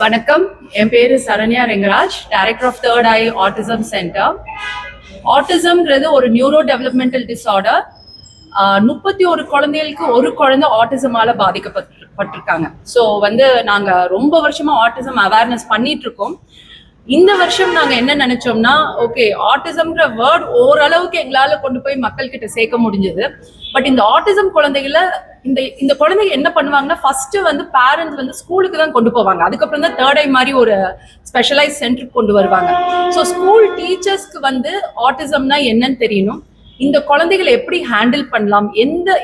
வணக்கம், என் பேரு Saranya Rengaraj, director of third eye autism centre. ஆட்டிசம்ன்றது ஒரு நியூரோ டெவலப்மெண்டல் டிஸார்டர். 31 குழந்தைகளுக்கு ஒரு குழந்தை ஆட்டிசமால பாதிக்கப்பட்டிருக்காங்க. ஸோ நாங்க ரொம்ப வருஷமா ஆட்டிசம் அவேர்னஸ் பண்ணிட்டு இருக்கோம். இந்த வருஷம் நாங்க என்ன நினைச்சோம்னா, ஓகே, ஆட்டிசம்ன்ற வேர்ட் ஓரளவுக்கு எங்களால கொண்டு போய் மக்கள் கிட்ட சேர்க்க முடிஞ்சது. பட் இந்த ஆட்டிசம் குழந்தைகளை இந்த குழந்தைங்க என்ன பண்ணுவாங்கன்னா, ஃபர்ஸ்ட் பேரண்ட்ஸ் ஸ்கூலுக்கு தான் கொண்டு போவாங்க. அதுக்கப்புறம் தான் தேர்ட் ஐ மாதிரி ஒரு ஸ்பெஷலைஸ் சென்டருக்கு கொண்டு வருவாங்க. ஸோ ஸ்கூல் டீச்சர்ஸ்க்கு ஆட்டிசம்னா என்னன்னு தெரியணும். இந்த குழந்தைகளை எப்படி ஹேண்டில் பண்ணலாம்,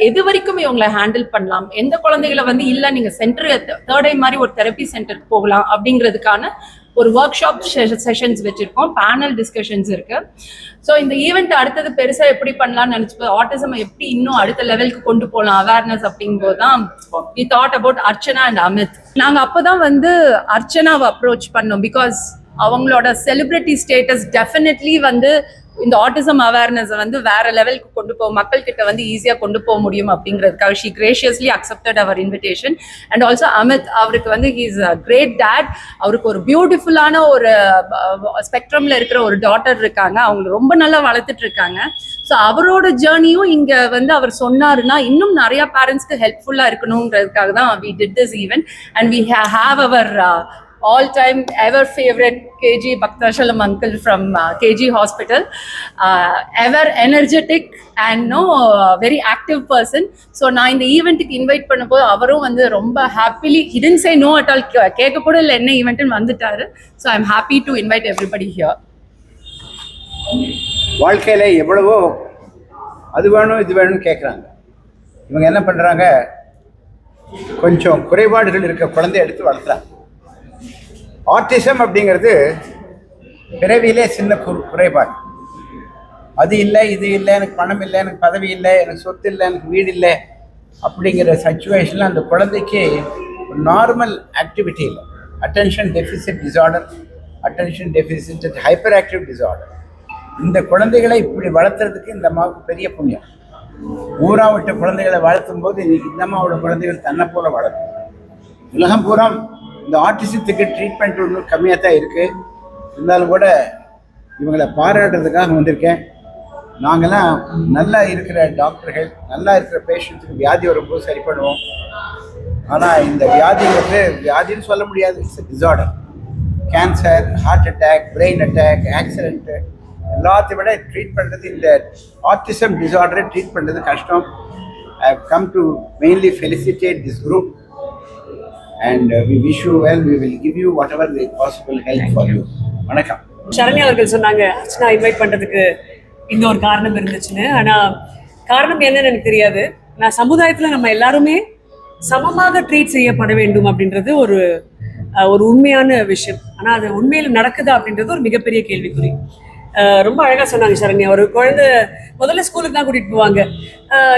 எது வரைக்கும் இவங்களை ஹேண்டில் பண்ணலாம், எந்த குழந்தைகளை இல்ல நீங்க சென்டர் தேர்ட் ஐ மாதிரி ஒரு தெரப்பி சென்டருக்கு போகலாம் அப்படிங்கிறதுக்கான ஒரு ஒர்க் ஷாப் செஷன்ஸ் வச்சிருக்கோம். பேனல் டிஸ்கஷன்ஸ் இருக்கு. ஸோ இந்த ஈவெண்ட் அடுத்தது பெருசா எப்படி பண்ணலாம்னு நினைச்சு ஆட்டிசம் எப்படி இன்னும் அடுத்த லெவலுக்கு கொண்டு போகலாம் அவேர்னஸ் அப்படிங்கும்போது தான் we thought about Archana and Amit. நாங்க அப்பதான் அர்ச்சனாவை அப்ரோச் பண்ணோம். பிகாஸ் அவங்களோட செலிபிரிட்டி ஸ்டேட்டஸ் டெஃபினெட்லி இந்த ஆட்டிசம் அவேர்னஸ் வேற லெவலுக்கு கொண்டு மக்கள் கிட்ட ஈஸியா கொண்டு போக முடியும் அப்படிங்கிறதுக்காக she graciously accepted our invitation. And also Amit, அவருக்கு he is a great dad. அவருக்கு ஒரு பியூட்டிஃபுல்லான ஒரு ஸ்பெக்ட்ரம்ல இருக்கிற ஒரு டாட்டர் இருக்காங்க. அவங்க ரொம்ப நல்லா வளர்த்துட்டு இருக்காங்க. ஸோ அவரோட ஜேர்னியும் இங்க அவர் சொன்னாருன்னா இன்னும் நிறைய பேரண்ட்ஸ்க்கு ஹெல்ப்ஃபுல்லா இருக்கணுங்கிறதுக்காக தான் we did this event. And we have our all-time ever favorite KG Bhaktashalam uncle from KG Hospital, ever energetic and very active person. So na in the event ku invite பண்ணப்போ அவரும் ரொம்ப happily, he didn't say no at all, கேட்க கூட இல்லை என்ன event வந்துட்டாரு. So I'm happy to invite everybody here. வாழ்க்கையில எவ்வளவோ அது வேணும் இது வேணும்னு கேட்குறாங்க. இவங்க என்ன பண்ணுறாங்க, கொஞ்சம் குறைபாடுகள் இருக்க குழந்தைய எடுத்து வளர்த்துறாங்க. ஆட்டிசம் அப்படிங்கிறது பிறவியிலே சின்ன குறைபாடு. அது இல்லை இது இல்லை, எனக்கு பணம் இல்லை, எனக்கு பதவி இல்லை, எனக்கு சொத்து இல்லை, எனக்கு வீடு இல்லை அப்படிங்கிற சுச்சுவேஷனில் அந்த குழந்தைக்கு நார்மல் ஆக்டிவிட்டி இல்லை. Attention deficit disorder, attention deficit hyper active disorder. இந்த குழந்தைகளை இப்படி வளர்த்துறதுக்கு இந்த அம்மாவுக்கு பெரிய புண்ணியம். ஊரா விட்ட குழந்தைகளை வளர்த்தும் போது இன்னைக்கு இந்த அம்மாவோட குழந்தைகள் தன்னை போல வளரும். உலகம் பூரா இந்த ஆட்டிசத்துக்கு ட்ரீட்மெண்ட் ஒன்றும் கம்மியாக தான் இருக்குது. இருந்தாலும் கூட இவங்களை பாராட்டுறதுக்காக வந்திருக்கேன். நாங்கள்லாம் நல்லா இருக்கிற டாக்டர்கள், நல்லா இருக்கிற பேஷண்ட்ஸுக்கு வியாதி வரும்போது சரி பண்ணுவோம். ஆனால் இந்த வியாதி வியாதின்னு சொல்ல முடியாது, it's a disorder. Cancer, heart attack, brain attack, accident எல்லாத்தையும் விட ட்ரீட் பண்ணுறது, இந்த ஆட்டிசம் டிஸார்டரை ட்ரீட் பண்ணுறது கஷ்டம். I have come to mainly felicitate this group. And we wish you well. We will give you whatever the possible help for you. வணக்கம். சரண்யா அவர்கள் சொன்னாங்க Archana invite பண்ணுறதுக்கு இந்த ஒரு காரணம் இருந்துச்சுன்னு. ஆனால் காரணம் என்னன்னு எனக்கு தெரியாது. நான் சமுதாயத்தில் நம்ம எல்லாருமே சமமாக ட்ரீட் செய்யப்பட வேண்டும் அப்படின்றது ஒரு உண்மையான விஷயம். ஆனால் அது உண்மையில் நடக்குதா அப்படின்றது ஒரு மிகப்பெரிய கேள்விக்குறி. ரொம்ப அழகாக சொன்னாங்க சரண்யா. ஒரு குழந்தை முதல்ல ஸ்கூலுக்கு தான் கூட்டிகிட்டு போவாங்க.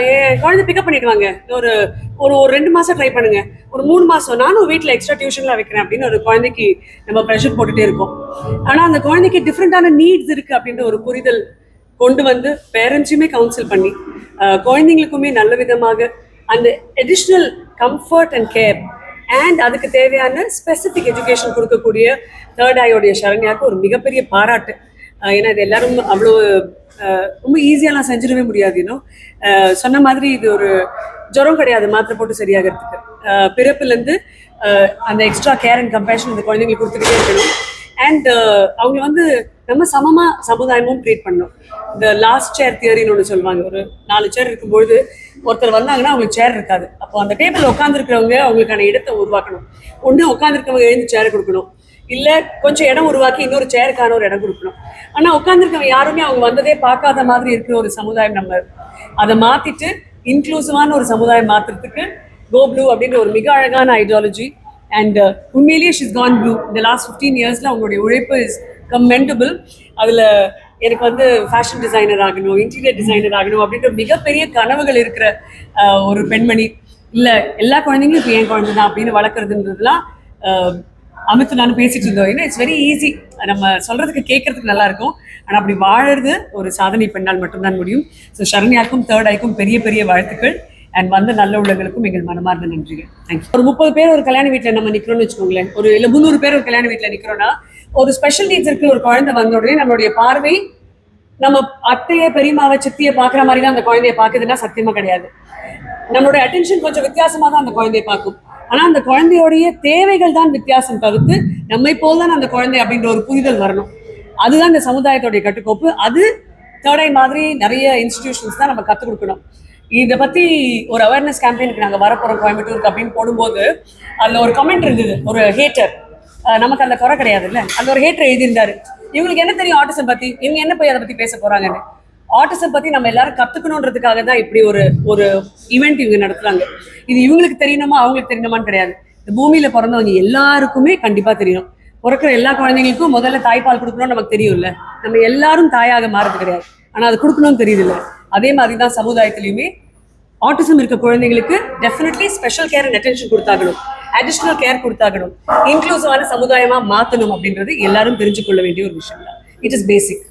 என் குழந்தை பிக்கப் பண்ணிடுவாங்க. ஒரு ஒரு 2 மாதம் ட்ரை பண்ணுங்க, ஒரு 3 மாதம் நானும் வீட்டில் எக்ஸ்ட்ரா டியூஷன்லாம் வைக்கிறேன் அப்படின்னு ஒரு குழந்தைக்கு நம்ம ப்ரெஷர் போட்டுகிட்டே இருக்கோம். ஆனால் அந்த குழந்தைக்கு டிஃப்ரெண்ட்டான நீட்ஸ் இருக்குது அப்படின்ற ஒரு புரிதல் கொண்டு பேரண்ட்ஸையுமே கவுன்சில் பண்ணி குழந்தைங்களுக்குமே நல்ல விதமாக அந்த additional comfort and care and அதுக்கு தேவையான ஸ்பெசிஃபிக் எஜுகேஷன் கொடுக்கக்கூடிய தேர்ட் ஐயோடைய சரண்யாவுக்கு ஒரு மிகப்பெரிய பாராட்டு. ஏன்னா இது எல்லாரும் அவ்வளோ ரொம்ப ஈஸியாலாம் செஞ்சிடவே முடியாது. சொன்ன மாதிரி இது ஒரு ஜுரம் கிடையாது மாத்திரை போட்டு சரியாகிறதுக்கு. பிறப்புலேருந்து அந்த எக்ஸ்ட்ரா கேர் அண்ட் கம்பேஷன் இந்த குழந்தைங்களுக்கு கொடுத்துக்கிட்டே இருக்கணும். அண்ட் அவங்க நம்ம சமமாக சமுதாயமும் க்ரியேட் பண்ணணும். இந்த லாஸ்ட் சேர் தியரின்னு ஒன்று சொல்லுவாங்க. ஒரு 4 சேர் இருக்கும்பொழுது ஒருத்தர் வந்தாங்கன்னா அவங்களுக்கு சேர் இருக்காது. அப்போ அந்த டேபிள் உட்காந்துருக்கிறவங்க அவங்களுக்கான இடத்தை உருவாக்கணும். ஒன்று உட்காந்துருக்கவங்க எழுந்து சேரை கொடுக்கணும், இல்லை கொஞ்சம் இடம் உருவாக்கி இன்னொரு சேருக்கான ஒரு இடம் கொடுக்கணும். ஆனால் உட்காந்துருக்கவங்க யாருமே அவங்க வந்ததே பார்க்காத மாதிரி இருக்கிற ஒரு சமுதாயம் நம்ம அதை மாற்றிட்டு இன்க்ளூசிவான ஒரு சமுதாயம் மாற்றுறதுக்கு கோ ப்ளூ அப்படின்ற ஒரு மிக அழகான ஐடியாலஜி. அண்ட் உண்மையிலேயே ஷீஸ் கான் ப்ளூ. இந்த லாஸ்ட் 15 இயர்ஸில் அவங்களுடைய உழைப்பு இஸ் கமெண்டபிள். அதில் எனக்கு ஃபேஷன் டிசைனர் ஆகணும், இன்டீரியர் டிசைனர் ஆகணும் அப்படின்ற மிகப்பெரிய கனவுகள் இருக்கிற ஒரு பெண்மணி. இல்லை எல்லா குழந்தைங்களும் இப்போ என் குழந்தை தான் அப்படின்னு வளர்க்குறதுன்றதுலாம் அமித் நானும் பேசிட்டு இருந்தோம். ஏன்னா இட்ஸ் வெரி ஈஸி, நம்ம சொல்றதுக்கு கேட்கறதுக்கு நல்லா இருக்கும். ஆனால் அப்படி வாழறது ஒரு சாதனை பெண்ணால் மட்டும்தான் முடியும். ஸோ சரண்யாக்கும் தேர்ட் ஐக்கும் பெரிய பெரிய வாழ்த்துக்கள். அண்ட் வந்த நல்ல உள்ளங்களுக்கும் எங்கள் மனமார்ந்த நன்றிங்க. தேங்க்யூ. ஒரு 30 பேர் ஒரு கல்யாண வீட்டில் நம்ம நிற்கிறோம்னு வச்சுக்கோங்களேன், ஒரு இல்லை 300 பேர் ஒரு கல்யாண வீட்டில் நிற்கிறோன்னா, ஒரு ஸ்பெஷல் நீட்ஸ் இருக்கிற ஒரு குழந்தை வந்த உடனே நம்மளுடைய பார்வை நம்ம அத்தையை பெரியமாவை சித்தியை பார்க்குற மாதிரி தான் அந்த குழந்தைய பார்க்குதுன்னா சத்தியமா கிடையாது. நம்மளுடைய அட்டென்ஷன் கொஞ்சம் வித்தியாசமாக தான் அந்த குழந்தைய பார்க்கும். ஆனால் அந்த குழந்தையோடைய தேவைகள் தான் வித்தியாசம் தவிர்த்து நம்மை போல் தான் அந்த குழந்தை அப்படின்ற ஒரு புரிதல் வரணும். அதுதான் இந்த சமுதாயத்தோடைய கட்டுக்கோப்பு. அது தேர்ட் ஐ மாதிரி நிறைய இன்ஸ்டிடியூஷன்ஸ் தான் நம்ம கற்றுக் கொடுக்கணும். இதை பற்றி ஒரு அவேர்னஸ் கேம்பெயினுக்கு நாங்கள் வரப்போகிறோம் கோயம்புத்தூருக்கு அப்படின்னு போடும்போது அதில் ஒரு கமெண்ட் இருந்தது. ஒரு ஹேட்டர், நமக்கு அந்த குறை கிடையாது இல்லை, அந்த ஒரு ஹேட்டர் எழுதியிருந்தாரு, இவங்களுக்கு என்ன தெரியும் ஆட்டிசம் பற்றி, இவங்க என்ன போய் அதை பற்றி பேச போகிறாங்கன்னு. ஆட்டிசம் பற்றி நம்ம எல்லாரும் கற்றுக்கணுன்றதுக்காக தான் இப்படி ஒரு ஈவெண்ட் இவங்க நடத்துகிறாங்க. இது இவங்களுக்கு தெரியணுமா அவங்களுக்கு தெரியணுமான்னு கிடையாது. இந்த பூமியில் பிறந்தவங்க எல்லாருக்குமே கண்டிப்பாக தெரியணும். பிறக்கிற எல்லா குழந்தைங்களுக்கும் முதல்ல தாய்ப்பால் கொடுக்கணும்னு நமக்கு தெரியும்ல. நம்ம எல்லாரும் தாயாக மாறது கிடையாது, ஆனால் அது கொடுக்கணும்னு தெரியுதுல்ல. அதே மாதிரி தான் சமுதாயத்திலையுமே ஆட்டிசம் இருக்க குழந்தைங்களுக்கு definitely special care and attention கொடுத்தாகணும், அடிஷ்னல் கேர் கொடுத்தாகணும், இன்க்ளூசிவான சமுதாயமா மாற்றணும் அப்படின்றது எல்லாரும் தெரிஞ்சு கொள்ள வேண்டிய ஒரு விஷயம் தான். இட் இஸ் பேசிக்.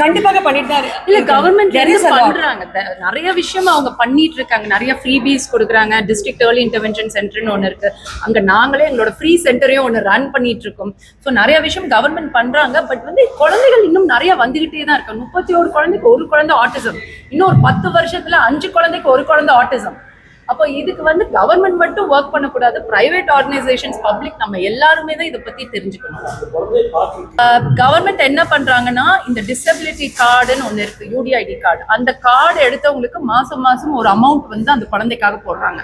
கண்டிப்பாக பண்ணிட்டு தான் இல்ல கவர்மெண்ட் பண்றாங்க, நிறைய விஷயம் அவங்க பண்ணிட்டு இருக்காங்க. நிறைய ஃப்ரீபீஸ் கொடுக்குறாங்க. டிஸ்ட்ரிக்ட் ஏர்லி இன்டர்வென்ஷன் சென்டர்னு ஒன்று இருக்கு, அங்க நாங்களே எங்களோட ஃப்ரீ சென்டரையும் ஒன்று ரன் பண்ணிட்டு இருக்கோம். ஸோ நிறைய விஷயம் கவர்மெண்ட் பண்றாங்க. பட் வந்து குழந்தைகள் இன்னும் நிறைய வந்துகிட்டே தான் இருக்கு. 31 குழந்தைக்கு ஒரு குழந்தை ஆட்டிசம், இன்னும் ஒரு 10 வருஷத்துல 5 குழந்தைக்கு ஒரு குழந்தை ஆட்டிசம். அப்போ இதுக்கு வந்து கவர்மெண்ட் மட்டும் ஒர்க் பண்ணக்கூடாது, பிரைவேட் ஆர்கனைசேஷன்ஸ், பப்ளிக், நம்ம எல்லாருமே தான் இதை பத்தி தெரிஞ்சுக்கணும். கவர்மெண்ட் என்ன பண்றாங்கன்னா, இந்த டிசபிலிட்டி கார்டுன்னு ஒன்று இருக்கு, UDID கார்டு. அந்த கார்டு எடுத்தவங்களுக்கு மாசம் மாசம் ஒரு அமௌண்ட் வந்து அந்த குழந்தைக்காக போடுறாங்க.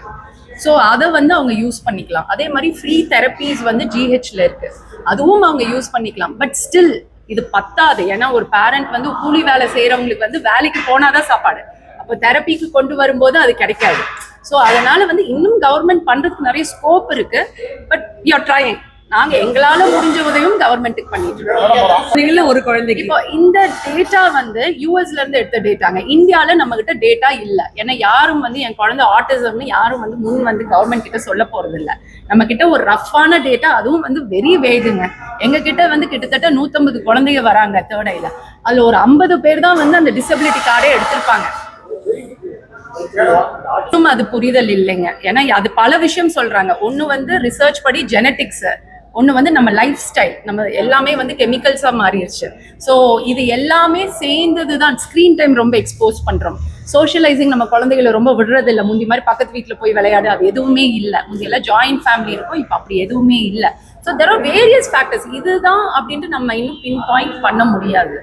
ஸோ அதை வந்து அவங்க யூஸ் பண்ணிக்கலாம். அதே மாதிரி ஃப்ரீ தெரப்பீஸ் வந்து GHல இருக்கு, அதுவும் அவங்க யூஸ் பண்ணிக்கலாம். பட் ஸ்டில் இது பத்தாது. ஏன்னா ஒரு பேரண்ட் வந்து கூலி வேலை செய்யறவங்களுக்கு வந்து வேலைக்கு போனாதான் சாப்பாடு, அப்போ தெரப்பிக்கு கொண்டு வரும்போது அது கிடைக்காது. ஸோ அதனால வந்து இன்னும் கவர்மெண்ட் பண்றதுக்கு நிறைய ஸ்கோப் இருக்கு. But we are trying. நாங்க எங்களால முடிஞ்ச உதவியும் கவர்மெண்ட்டுக்கு பண்ணிட்டு இருக்கோம். ஒரு குழந்தைக்கு இப்போ இந்த டேட்டா வந்து யூஎஸ்ல இருந்து எடுத்த டேட்டாங்க. இந்தியால நம்ம கிட்ட டேட்டா இல்ல. ஏன்னா யாரும் வந்து என் குழந்தை ஆட்டிசம்னு யாரும் வந்து முன் வந்து கவர்மெண்ட் கிட்ட சொல்ல போறது இல்ல. நம்ம கிட்ட ஒரு ரஃப்பான டேட்டா, அதுவும் வந்து வெரி வேகுங்க. எங்க கிட்ட வந்து கிட்டத்தட்ட 150 குழந்தைங்க வராங்க தேர்ட் ஐல. அதுல ஒரு 50 பேர் தான் வந்து அந்த டிசபிலிட்டி கார்டே எடுத்திருப்பாங்க. அது புரிதல் இல்லைங்க. ஏன்னா அது பல விஷயம் சொல்றாங்க. ஒண்ணு வந்து ரிசர்ச் படி ஜெனட்டிக்ஸ், ஒண்ணு வந்து நம்ம லைஃப் ஸ்டைல், நம்ம எல்லாமே வந்து கெமிக்கல்ஸா மாறிடுச்சு. ஸோ இது எல்லாமே சேர்ந்ததுதான். ஸ்கிரீன் டைம் ரொம்ப எக்ஸ்போஸ் பண்றோம். சோஷியலைசிங் நம்ம குழந்தைகளை ரொம்ப விடுறது இல்லை. முந்தி மாதிரி பக்கத்து வீட்டில் போய் விளையாடு அது எதுவுமே இல்லை. முந்தியெல்லாம் ஜாயின்ட் ஃபேமிலி இருக்கும், இப்போ அப்படி எதுவுமே இல்லை. So there are various factors. இதுதான் அப்படின்ட்டு நம்ம இன்னும் பின் பாயிண்ட் பண்ண முடியாது.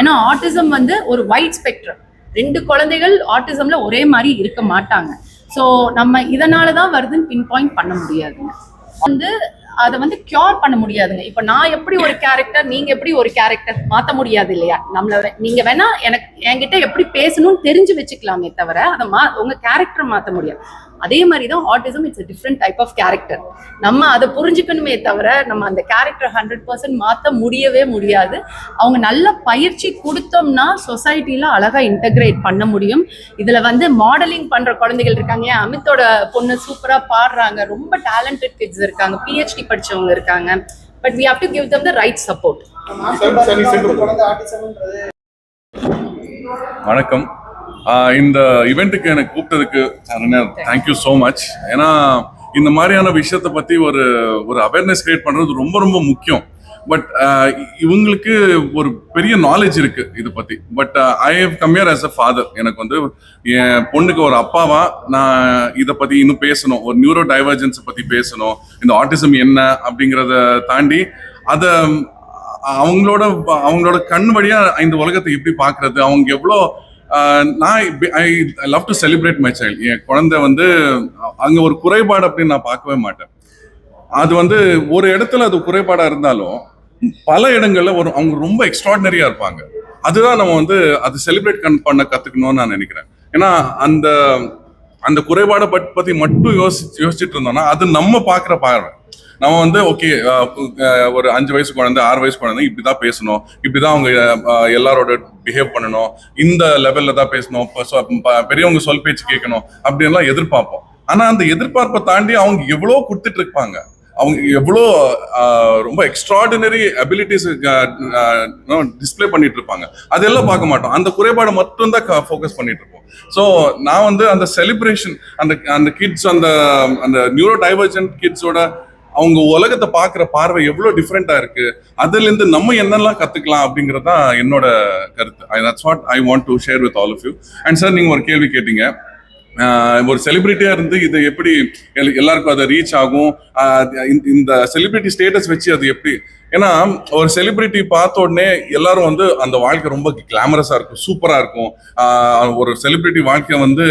ஏன்னா ஆட்டிசம் வந்து ஒரு வைட் ஸ்பெக்ட்ரம். 2 குழந்தைகள் ஆட்டிசம்ல ஒரே மாதிரி இருக்க மாட்டாங்க. ஸோ நம்ம இதனால தான் வருதுன்னு பின் பாயிண்ட் பண்ண முடியாதுங்க. வந்து அதை வந்து கியூர் பண்ண முடியாதுங்க. இப்போ நான் எப்படி ஒரு கேரக்டர், நீங்க எப்படி ஒரு கேரக்டர் மாற்ற முடியாது இல்லையா? நம்மள நீங்க வேணா என்கிட்ட எப்படி பேசணும்னு தெரிஞ்சு வச்சுக்கலாமே தவிர அதை உங்க கேரக்டர் மாற்ற முடியாது. அதே மாதிரி தான் autism, it's different type of character. நம்ம அதை புரிஞ்சுக்கணுமே தவிர நம்ம அந்த கேரக்டர் 100% மாற்ற முடியவே முடியாது. அவங்க நல்ல பயிற்சி கொடுத்தோம்னா சொசைட்டில அழகா இன்டகிரேட் பண்ண முடியும். இதுல வந்து மாடலிங் பண்ற குழந்தைகள் இருக்காங்க. அமித்தோட பொண்ணு சூப்பரா பாடுறாங்க, ரொம்ப டேலண்டட் கிட்ஸ் இருக்காங்க, PhD படிச்சவங்க இருக்காங்க. But we have to give them the right support. வணக்கம். இந்த ஈவெண்ட்டுக்கு எனக்கு கூப்பிட்டதுக்கு தேங்க்யூ ஸோ மச். ஏன்னா இந்த மாதிரியான விஷயத்தை பற்றி ஒரு அவேர்னஸ் கிரியேட் பண்ணுறது ரொம்ப ரொம்ப முக்கியம். பட் இவங்களுக்கு ஒரு பெரிய நாலேஜ் இருக்கு இதை பற்றி. But I have come here as a father. எனக்கு வந்து என் பொண்ணுக்கு ஒரு அப்பாவா நான் இதை பற்றி இன்னும் பேசணும், ஒரு நியூரோ டைவர்ஜென்ஸை பற்றி பேசணும், இந்த ஆட்டிசம் என்ன அப்படிங்கிறத தாண்டி அதை அவங்களோட கண் வழியா இந்த உலகத்தை எப்படி பார்க்கறது, அவங்க எவ்வளோ I love to celebrate my child. என் குழந்தை வந்து அங்கே ஒரு குறைபாடு அப்படின்னு நான் பார்க்கவே மாட்டேன். அது வந்து ஒரு இடத்துல அது குறைபாடா இருந்தாலும் பல இடங்கள்ல அவங்க ரொம்ப எக்ஸ்ட்ராடினரியா இருப்பாங்க. அதுதான் நம்ம வந்து அது செலிப்ரேட் பண்ண கத்துக்கணும்னு நான் நினைக்கிறேன். ஏன்னா அந்த குறைபாடை பத்தி மட்டும் யோசிச்சுட்டு இருந்தோம்னா அது நம்ம பார்க்குற பார்வை. நம்ம வந்து ஓகே ஒரு 5 வயசு குழந்தை 6 வயசு குழந்தை இப்படிதான் பேசணும், இப்படிதான் அவங்க எல்லாரோட பிஹேவ் பண்ணணும், இந்த லெவல்ல தான் பேசணும், பெரியவங்க சொல் பேச்சு கேட்கணும் அப்படின்லாம் எதிர்பார்ப்போம். ஆனா அந்த எதிர்பார்ப்பை தாண்டி அவங்க எவ்வளவு கொடுத்துட்டு இருப்பாங்க. அவங்க எவ்வளோ ரொம்ப எக்ஸ்ட்ராடினரி அபிலிட்டிஸ் டிஸ்ப்ளே பண்ணிட்டு இருப்பாங்க. அதெல்லாம் பார்க்க மாட்டோம். அந்த குறைபாடை மட்டும் தான் ஃபோக்கஸ் பண்ணிட்டு இருப்போம். ஸோ நான் வந்து அந்த செலிப்ரேஷன், அந்த கிட்ஸ், அந்த நியூரோ டைவர்ஜென்ட் கிட்ஸோட அவங்க உலகத்தை பார்க்குற பார்வை எவ்வளோ டிஃப்ரெண்டா இருக்கு, அதுலேருந்து நம்ம என்னெல்லாம் கத்துக்கலாம் அப்படிங்கிறது தான் என்னோட கருத்து. That's what I want to share with all of you. And sir, நீங்க ஒரு கேள்வி கேட்டீங்க, ஒரு செலிபிரிட்டியா இருந்து இது எப்படி எல்லாருக்கும் அதை ரீச் ஆகும், இந்த செலிபிரிட்டி ஸ்டேட்டஸ் வச்சு அது எப்படி? ஏன்னா ஒரு செலிபிரிட்டி பார்த்த உடனே எல்லாரும் வந்து அந்த வாழ்க்கை ரொம்ப கிளாமரஸா இருக்கும், சூப்பரா இருக்கும். ஒரு செலிபிரிட்டி வாழ்க்கை வந்து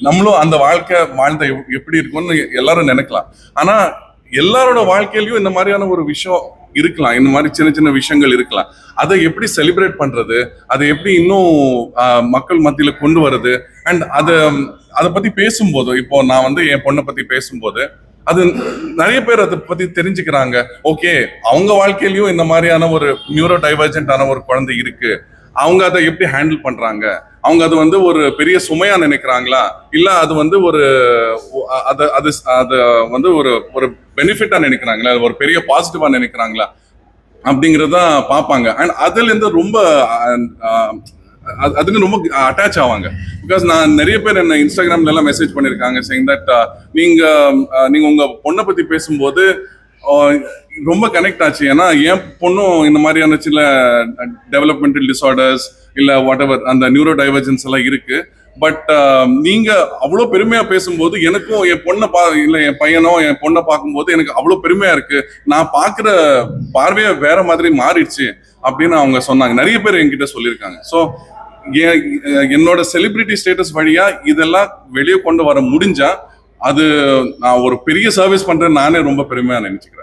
நம்மளும் அந்த வாழ்க்கை வாழ்ந்த எப்படி இருக்கும்னு எல்லாரும் நினைக்கலாம். ஆனா எல்லாரோட வாழ்க்கையிலயும் இந்த மாதிரியான ஒரு விஷயம் இருக்கலாம், இந்த மாதிரி சின்ன சின்ன விஷயங்கள் இருக்கலாம். அதை எப்படி செலிப்ரேட் பண்றது, அதை எப்படி இன்னும் மக்கள் மத்தியில கொண்டு வருது, அண்ட் அதை பத்தி பேசும்போது, இப்போ நான் வந்து என் பொண்ணை பத்தி பேசும்போது அது நிறைய பேர் அதை பத்தி தெரிஞ்சுக்கிறாங்க. ஓகே, அவங்க வாழ்க்கையிலயும் இந்த மாதிரியான ஒரு நியூரோ டைவர்ஜென்டான ஒரு குழந்தை இருக்கு, அவங்க அதை எப்படி ஹேண்டில் பண்றாங்க, அவங்க அது வந்து ஒரு பெரிய சுமையா நினைக்கிறாங்களா, இல்ல அது வந்து ஒரு அது வந்து ஒரு பெனிஃபிட்டா நினைக்கிறாங்களா, ஒரு பெரிய பாசிட்டிவா நினைக்கிறாங்களா அப்படிங்கறதான் பார்ப்பாங்க. அண்ட் அதுல இருந்து ரொம்ப அதுக்கு ரொம்ப அட்டாச் ஆவாங்க. பிகாஸ் நான் நிறைய பேர் என்ன இன்ஸ்டாகிராம்ல எல்லாம் மெசேஜ் பண்ணிருக்காங்க சேயிங் தட் நீங்க உங்க பொண்ணை பத்தி பேசும்போது ரொம்ப கனெக்ட் ஆச்சு. ஏன்னா என் பொண்ணும் இந்த மாதிரியான சில டெவலப்மெண்டல் டிசார்டர்ஸ் இல்ல வாட் எவர் அந்த நியூரோ டைவர்ஜென்ஸ் எல்லாம் இருக்கு. பட் நீங்க அவ்வளோ பெருமையா பேசும்போது எனக்கும் என் பொண்ணை இல்ல என் பையனோ என் பொண்ணை பார்க்கும்போது எனக்கு அவ்வளோ பெருமையா இருக்கு, நான் பார்க்குற பார்வையை வேற மாதிரி மாறிடுச்சு அப்படின்னு அவங்க சொன்னாங்க. நிறைய பேர் என்கிட்ட சொல்லியிருக்காங்க. ஸோ என்னோட செலிபிரிட்டி ஸ்டேட்டஸ் வழியா இதெல்லாம் வெளியே கொண்டு வர முடிஞ்சா அது நான் ஒரு பெரிய சர்வீஸ் பண்றேன்னு நானே ரொம்ப பெருமையா நினைச்சுக்கிறேன்.